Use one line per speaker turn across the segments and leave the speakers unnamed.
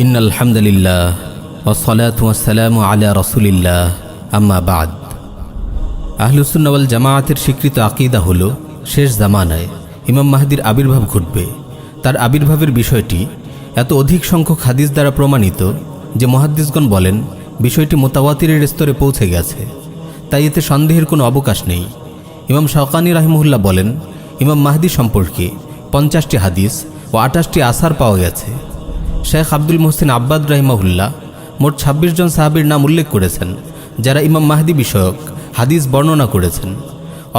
ইন্নাল হামদুলিল্লাহ ওয়াসসালাতু ওয়াসসালামু আলা রাসূলিল্লাহ আম্মা বাদ। আহলুস সুন্নাহ ওয়াল জামাআতের স্বীকৃত আকীদা হলো শেষ জামানায় ইমাম মাহদির আবির্ভাব ঘটবে। তার আবির্ভাবের বিষয়টি এত অধিক সংখ্যক হাদিস দ্বারা প্রমাণিত যে মুহাদ্দিসগণ বলেন বিষয়টি মুতাওয়াতিরের স্তরে পৌঁছে গেছে, তাই এতে সন্দেহের কোনো অবকাশ নেই। ইমাম শাওকানি রাহিমাহুল্লাহ বলেন ইমাম মাহদি সম্পর্কে 50টি হাদিস ও 28টি আসার পাওয়া গেছে। শেখ আব্দুল মুহসিন আব্বাদ রাহিমাহুল্লাহ মোট 26 জন সাহাবীর নাম উল্লেখ করেছেন যারা ইমাম মাহদি বিষয়ক হাদিস বর্ণনা করেছেন।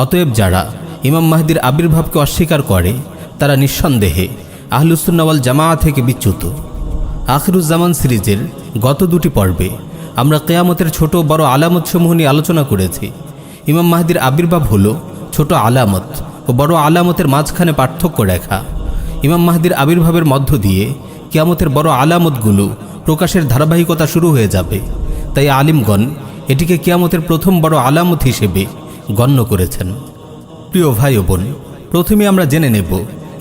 অতএব যারা ইমাম মাহদির আবির্ভাবকে অস্বীকার করে তারা নিঃসন্দেহে আহলুস সুন্নাহ ওয়াল জামাআত থেকে বিচ্যুত। আখিরুজ্জামান সিরিজের গত দুটি পর্বে আমরা কিয়ামতের ছোট বড় আলামতসমূহ নিয়ে আলোচনা করেছি। ইমাম মাহদির আবির্ভাব হলো ছোট আলামত ও বড় আলামতের মাঝখানে পার্থক্য রেখা। ইমাম মাহদির আবির্ভাবের মধ্য দিয়ে কিয়ামতের বড় আলামতগুলো প্রকাশের ধারাবাহিকতা শুরু হয়ে যাবে। তাই আলিমগণ এটিকে কিয়ামতের প্রথম বড় আলামত হিসেবে গণ্য করেছেন। প্রিয় ভাই ও বোন, প্রথমে আমরা জেনে নেব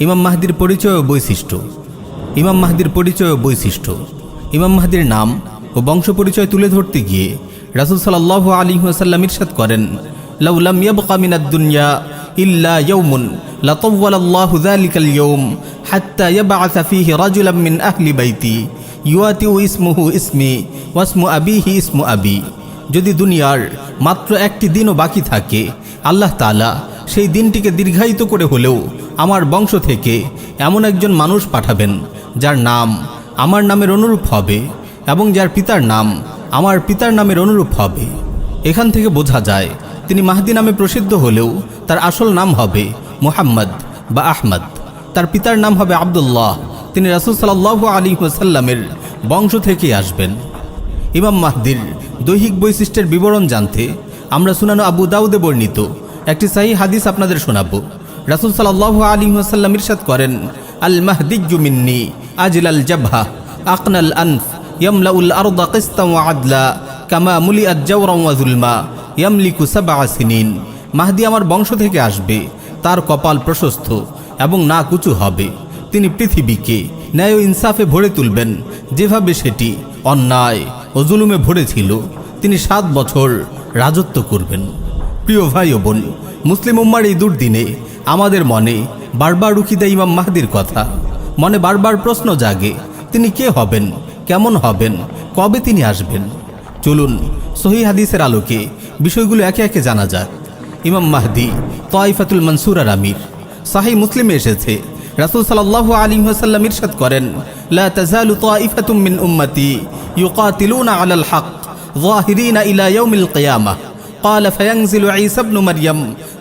ইমাম মাহদির পরিচয় ও বৈশিষ্ট্য। ইমাম মাহদির পরিচয় ও বৈশিষ্ট্য। ইমাম মাহদির নাম ও বংশ পরিচয় তুলে ধরতে গিয়ে রাসূল সাল্লাল্লাহু আলাইহি ওয়াসাল্লাম ইরশাদ করেন, লাউ লাম ইয়াবকা মিনাদ দুনিয়া ইল্লা ইয়াউমুন লাতাওয়ালাল্লাহু যালিকাল ইয়াউম হাত্তা ইয়াবআসা ফীহি রাজুলাম মিন আহলি বাইতি ইউআতিউ ইসমুহু ইসমি ওয়াসমু আবিহি ইসমু আবি। যদি দুনিয়ার মাত্র একটি দিনও বাকি থাকে, আল্লাহ তাআলা সেই দিনটিকে দীর্ঘায়িত করে হলেও আমার বংশ থেকে এমন একজন মানুষ পাঠাবেন যার নাম আমার নামের অনুরূপ হবে এবং যার পিতার নাম আমার পিতার নামের অনুরূপ হবে। এখান থেকে বোঝা যায় তিনি মাহদি নামে প্রসিদ্ধ হলেও তার আসল নাম হবে মুহাম্মদ বা আহমদ। তার পিতার নাম হবে আব্দুল্লাহ। তিনি রাসূল সাল্লাল্লাহু আলাইহি ওয়াসাল্লামের বংশ থেকে আসবেন। ইমাম মাহদির দৈহিক বৈশিষ্ট্যের বিবরণ জানতে আমরা সুনান আবু দাউদে বর্ণিত একটি সহিহ হাদিস আপনাদের শোনাব। রাসূল সাল্লাল্লাহু আলাইহি ওয়াসাল্লাম ইরশাদ করেন, আল মাহদিয়্যু মিন্নি আজলাল জাবহা আকনাল আনফ ইয়ামলাউল আরদা কিসতান ওয়া আদলা কামা মুলিআত জাওরান ওয়া যুলমা ইয়ামলিকু 7 সিনিন। মাহদি আমার বংশ থেকে আসবে, তার কপাল প্রশস্ত এবং নাক উঁচু হবে। তিনি পৃথিবীকে ন্যায় ও ইনসাফে ভরে তুলবেন যেভাবে সেটি অন্যায় ও জুলুমে ভরে ছিল। তিনি 7 বছর রাজত্ব করবেন। প্রিয় ভাই ও বোন, মুসলিম উম্মার এই দুর্দিনে আমাদের মনে বারবার উকি দেয় ইমাম মাহদির কথা। মনে বারবার প্রশ্ন জাগে, তিনি কে হবেন, কেমন হবেন, কবে তিনি আসবেন। চলুন সহিহ হাদিসের আলোকে বিষয়গুলো একে একে জানা যাক। ইমাম মাহদি তাইফাতুল মানসুরার আমির। সহিহ মুসলিমে এসেছে রাসূল সাল্লাল্লাহু আলাইহি ওয়াসাল্লাম ইরশাদ করেন, লা তাযালু তাইফাতুম মিন উম্মতি ইউকাতিলুনা আলাল হক যাহিরিনা ইলা ইয়াউমিল কিয়ামাহ। قال فينزل عيسى ابن مريم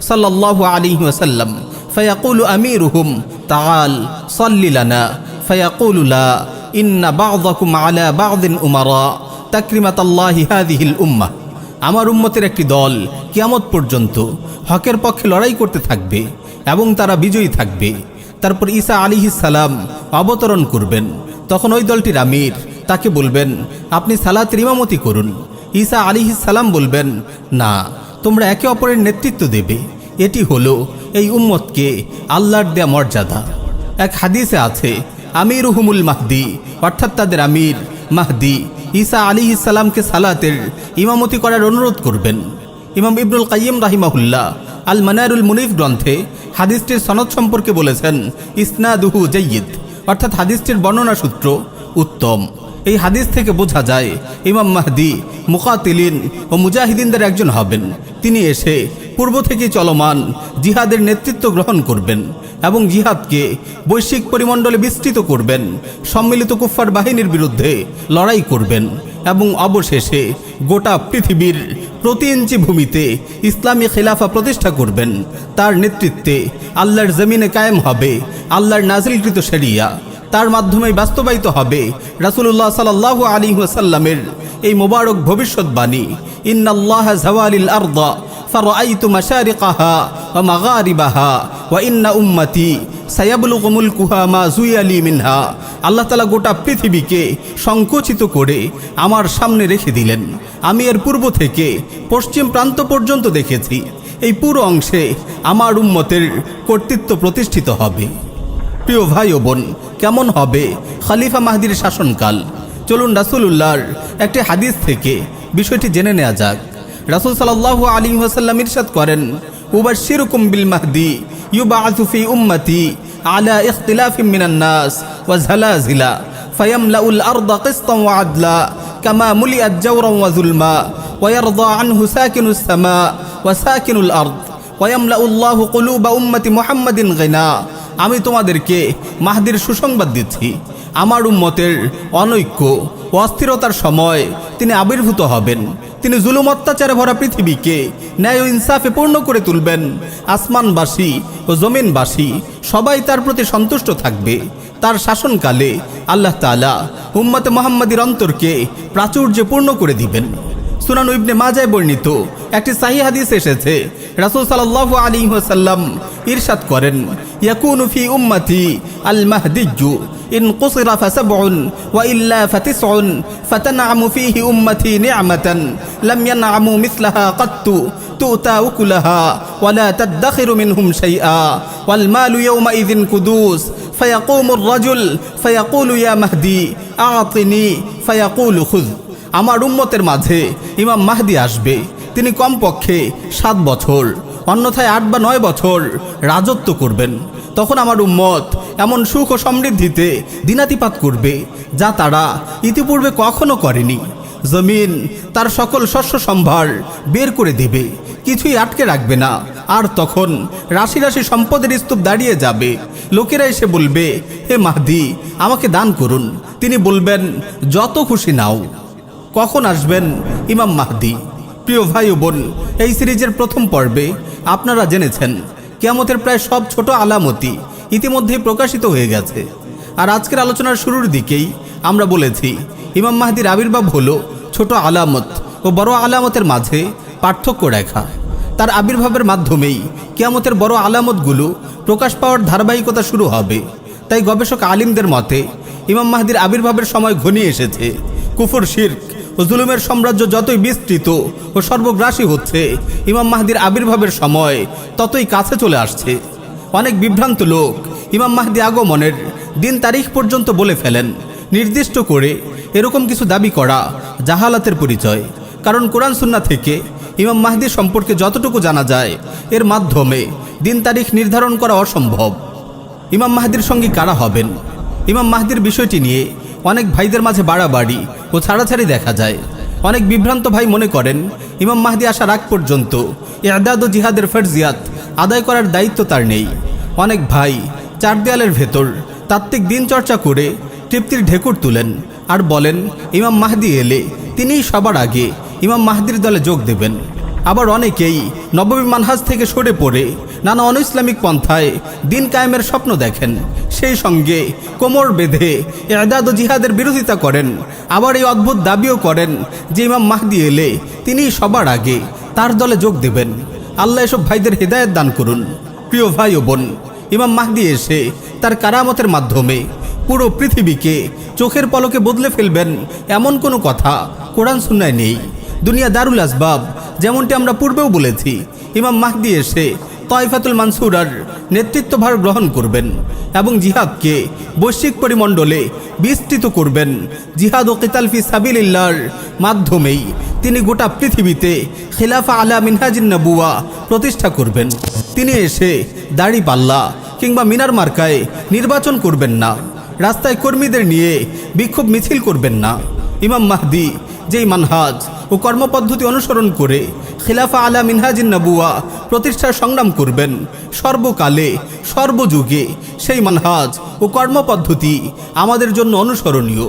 صلى الله عليه وسلم فيقول أميرهم تعال صل لنا فيقول لا إن بعضكم على بعض أمراء تكرمة الله هذه الأمة। আমার উম্মতের একটি দল কিয়ামত পর্যন্ত হকের পক্ষে লড়াই করতে থাকবে এবং তারা বিজয়ী থাকবে। তারপর ঈসা আলাইহিস সালাম অবতরণ করবেন। তখন ওই দলটির আমির তাকে বলবেন, আপনি সালাতের ইমামতি করুন। ঈসা আলাইহিস সালাম বলবেন, না, তোমরা একে অপরের নেতৃত্ব দেবে। এটি হলো এই উম্মতকে আল্লাহর দেয়া মর্যাদা। এক হাদিসে আছে, আমিরুহুমুল মাহদি, অর্থাৎ তাদের আমির মাহদি ঈসা আলাইহিস সালামকে সালাতের ইমামতি করার অনুরোধ করবেন। ইমাম ইবনুল কাইয়িম রাহিমাহুল্লাহ আল মানারুল মুনিফ গ্রন্থে হাদিসটির সনদ সম্পর্কে বলেছেন, ইসনাদুহু জাইয়িদ, অর্থাৎ হাদিসটির বর্ণনা সূত্র উত্তম। এই হাদিস থেকে বোঝা যায় ইমাম মাহদি মুকাতিলিন ও মুজাহিদিনদের একজন হবেন। তিনি এসে পূর্ব থেকে চলমান জিহাদের নেতৃত্ব গ্রহণ করবেন এবং জিহাদকে বৈশ্বিক পরিমণ্ডলে বিস্তৃত করবেন। সম্মিলিত কুফফার বাহিনীর বিরুদ্ধে লড়াই করবেন এবং অবশেষে গোটা পৃথিবীর প্রতি ইঞ্চি ভূমিতে ইসলামী খিলাফা প্রতিষ্ঠা করবেন। তার নেতৃত্বে আল্লাহর জমিনে কায়েম হবে আল্লাহর নাজিলকৃত শরিয়া। তার মাধ্যমে বাস্তবায়িত হবে রাসূলুল্লাহ সাল্লাল্লাহু আলাইহি ওয়াসাল্লামের এই মোবারক ভবিষ্যৎবাণী, ইন্নাল্লাহা যাওয়ালিল আরদা ফারাআইতু মাশারিকাহা ওয়া মাগারিবাহা ওয়া ইন্না উম্মতি সায়াবলুগু মুলকুহা মা যুয়ালি মিনহা। আল্লাহ তাআলা গোটা পৃথিবীকে সংকুচিত করে আমার সামনে রেখে দিলেন। আমি এর পূর্ব থেকে পশ্চিম প্রান্ত পর্যন্ত দেখেছি। এই পুরো অংশে আমার উম্মতের কর্তৃত্ব প্রতিষ্ঠিত হবে। প্রিয় ভাই ও বোন, কেমন হবে খলিফা মাহদির শাসনকাল? চলুন রাসূলুল্লাহর একটি হাদিস থেকে বিষয়টি জেনে নেওয়া যাক। রাসূল সাল্লাল্লাহু আলাইহি ওয়াসাল্লাম ইরশাদ করেন, উবাশশিরুকুম বিল মাহদি ইউবআসু ফি উম্মতি আলা ইখতিলাফিন মিনান নাস ওয়া জালাজিলা ফায়ামলাউল আরদা কিসতান ওয়া আদলা কামা মুলিআত জাওরান ওয়া যুলমা ওয়া ইয়ারদা আনহু সাকিনুস সামা ওয়া সাকিনুল আরদ ওয়া ইয়ামলাউল্লাহু কুলুবা উম্মতি মুহাম্মাদিন গিনা। আমি তোমাদেরকে মাহদির সুসংবাদ দিচ্ছি। আমার উম্মতের অনৈক্য ও অস্থিরতার সময় তিনি আবির্ভূত হবেন। তিনি জুলুম অত্যাচারে ভরা পৃথিবীকে ন্যায় ও ইনসাফে পূর্ণ করে তুলবেন। আসমানবাসী ও জমিনবাসী সবাই তার প্রতি সন্তুষ্ট থাকবে। তার শাসনকালে আল্লাহ তাআলা উম্মতে মুহাম্মাদির অন্তরকে প্রাচুর্যে পূর্ণ করে দিবেন। সুনান ইবনে মাজায় বর্ণিত একটি সহিহ হাদিস এসেছে, রাসূল সাল্লাল্লাহু আলাইহি ওয়াসাল্লাম ইরশাদ করেন, ইয়াকুনু ফি উম্মতি আল মাহদিয়্যু ইন কুসিরা ফাসাবউন ওয়া ইল্লা ফাতিসউন ফাতানআমু ফীহি উম্মতি নি'মাতান লাম ইয়ানআমু মিসলাহা কাত্তু তুতা উকুলাহা ওয়া লা তাদখিরু মিনহুম শাইআ ওয়াল মালু ইয়াওমা ইযিন কুদুস ফায়াকুমু আর-রাজুল ফায়াকুলু ইয়া মাহদি আ'তিনি ফায়াকুলু খুয। আমার উম্মতের মাঝে ইমাম মাহদি আসবে। তিনি কমপক্ষে 7 বছর, অন্যথায় 8 বা 9 বছর রাজত্ব করবেন। তখন আমার উম্মত এমন সুখ ও সমৃদ্ধিতে দিনাতিপাত করবে যা তারা ইতিপূর্বে কখনো করেনি। জমিন তার সকল শস্য সম্ভার বের করে দেবে, কিছুই আটকে রাখবে না। আর তখন রাশি রাশি সম্পদের স্তূপ দাঁড়িয়ে যাবে। লোকেরা এসে বলবে, হে মাহদি, আমাকে দান করুন। তিনি বলবেন, যত খুশি নাও। কখন আসবেন ইমাম মাহদি? প্রিয় ভাই ও বোন, এই সিরিজের প্রথম পর্বে আপনারা জেনেছেন কিয়ামতের প্রায় সব ছোট আলামতি ইতিমধ্যেই প্রকাশিত হয়ে গেছে। আর আজকের আলোচনার শুরুর দিকেই আমরা বলেছি ইমাম মাহদির আবির্ভাব হলো ছোট আলামত ও বড় আলামতের মাঝে পার্থক্য রেখা। তার আবির্ভাবের মাধ্যমেই কিয়ামতের বড় আলামতগুলো প্রকাশ পাওয়ার ধারাবাহিকতা শুরু হবে। তাই গবেষক আলিমদের মতে ইমাম মাহদির আবির্ভাবের সময় ঘনিয়ে এসেছে। কুফর, শিরক ও জুলুমের সাম্রাজ্য যতই বিস্তৃত ও সর্বগ্রাসী হচ্ছে, ইমাম মাহদির আবির্ভাবের সময় ততই কাছে চলে আসছে। অনেক বিভ্রান্ত লোক ইমাম মাহদি আগমনের দিন তারিখ পর্যন্ত বলে ফেলেন। নির্দিষ্ট করে এরকম কিছু দাবি করা জাহালাতের পরিচয়। কারণ কোরআন সুন্নাহ থেকে ইমাম মাহদি সম্পর্কে যতটুকু জানা যায়, এর মাধ্যমে দিন তারিখ নির্ধারণ করা অসম্ভব। ইমাম মাহদির সঙ্গে কারা হবেন? ইমাম মাহদির বিষয়টি নিয়ে অনেক ভাইদের মাঝে বাড়াবাড়ি ও ছাড়াছাড়ি দেখা যায়। অনেক বিভ্রান্ত ভাই মনে করেন ইমাম মাহদি আসার আগ পর্যন্ত ইআদাদ ও জিহাদের ফরজিয়াত আদায় করার দায়িত্ব তার নেই। অনেক ভাই 4 দেয়ালের ভেতর তাত্ত্বিক দিন চর্চা করে তৃপ্তির ঢেকুর তুলেন আর বলেন ইমাম মাহদি এলে তিনিই সবার আগে ইমাম মাহদির দলে যোগ দেবেন। আবার অনেকেই নববী মানহাজ থেকে সরে পড়ে নানা অনইসলামিক পন্থায় দিন কায়েমের স্বপ্ন দেখেন। সেই সঙ্গে কোমর বেঁধে ইআদাদ ও জিহাদের বিরোধিতা করেন। আবার এই অদ্ভুত দাবিও করেন যে ইমাম মাহদি এলে তিনিই সবার আগে তার দলে যোগ দেবেন। আল্লাহ এসব ভাইদের হেদায়েত দান করুন। প্রিয় ভাই ও বোন, ইমাম মাহদি এসে তার কারামতের মাধ্যমে পুরো পৃথিবীকে চোখের পলকে বদলে ফেলবেন এমন কোনো কথা কোরআন সুন্নায় নেই। দুনিয়া দারুল আসবাব, যেমনটি আমরা পূর্বেও বলেছি, ইমাম মাহদি এসে তায়েফাতুল মানসুরার নেতৃত্বভার গ্রহণ করবেন এবং জিহাদকে বৈশ্বিক পরিমণ্ডলে বিস্তৃত করবেন। জিহাদ ও কিতাল ফি সাবিলিল্লাহর মাধ্যমেই তিনি গোটা পৃথিবীতে খিলাফা আলা মিনহাজিন নবুয়া প্রতিষ্ঠা করবেন। তিনি এসে দাড়ি পাল্লা কিংবা মিনার মার্কায় নির্বাচন করবেন না। রাস্তায় কর্মীদের নিয়ে বিক্ষোভ মিছিল করবেন না। ইমাম মাহদি যেই মানহাজ ও কর্মপদ্ধতি অনুসরণ করে খিলাফা আলা মিনহাজিন নবুয়া প্রতিষ্ঠার সংগ্রাম করবেন, সর্বকালে সর্বযুগে সেই মানহাজ ও কর্মপদ্ধতি আমাদের জন্য অনুসরণীয়।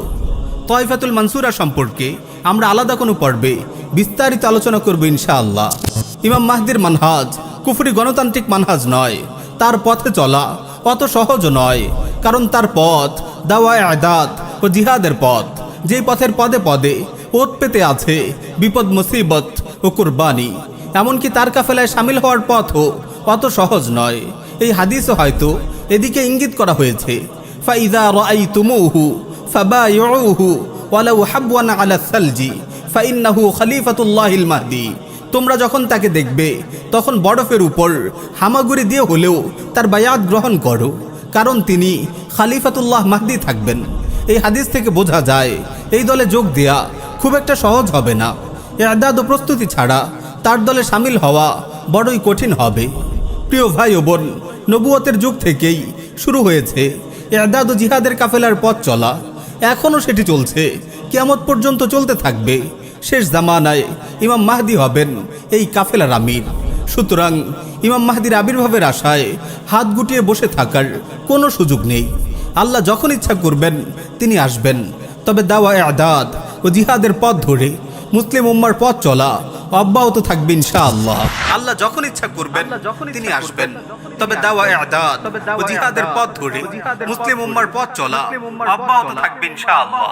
তায়েফাতুল মানসুরা সম্পর্কে আমরা আলাদা কোনো পর্বে বিস্তারিত আলোচনা করব ইনশাআল্লাহ। ইমাম মাহদির মানহাজ কুফরি গণতান্ত্রিক মানহাজ নয়। তার পথে চলা অত সহজ নয়, কারণ তার পথ দাওয়া ইআদাদ ও জিহাদের পথ। যেই পথের পদে পদে ওত পেতে আছে বিপদ, মুসিবত ও কুরবানি। এমনকি তার কাফেলায় সামিল হওয়ার পথও অত সহজ নয়। এই হাদিসও হয়তো এদিকে ইঙ্গিত করা হয়েছে। ফাইযা রাআইতুমুহু ফাবাইউহু ওয়ালাউ হাবওয়ান আলা সালজি ফাইন্নাহু খলিফাতুল্লাহিল মাহদি। তোমরা যখন তাকে দেখবে তখন বরফের উপর হামাগুড়ি দিয়ে হলেও তার বায়াত গ্রহণ করো, কারণ তিনি খলিফাতুল্লাহ মাহদি থাকবেন। এই হাদিস থেকে বোঝা যায় এই দলে যোগ দেয়া খুব একটা সহজ হবে না। ইআদাদ ও প্রস্তুতি ছাড়া তার দলে শামিল হওয়া বড়ই কঠিন হবে। প্রিয় ভাই ও বোন, নবুয়তের যুগ থেকেই শুরু হয়েছে ইআদাদ ও জিহাদের কাফেলার পথ চলা। এখনও সেটি চলছে, কিয়ামত পর্যন্ত চলতে থাকবে। শেষ জামানায় ইমাম মাহদী হবেন এই কাফেলার আমির। সুতরাং ইমাম মাহদীর আবির্ভাবের আশায় হাত গুটিয়ে বসে থাকার কোনো সুযোগ নেই। আল্লাহ যখন ইচ্ছা করবেন তিনি আসবেন। তবে দাওয়া ইআদাদ ও জিহাদের পথ ধরে মুসলিম উম্মার পথ চলা অব্যাহত থাকবে ইনশাআল্লাহ। আল্লাহ যখন ইচ্ছা করবেন তিনি আসবেন। তবে দাওয়া ইআদাদ ও জিহাদের পথ ধরে মুসলিম উম্মার পথ চলা অব্যাহত থাকবে ইনশাআল্লাহ।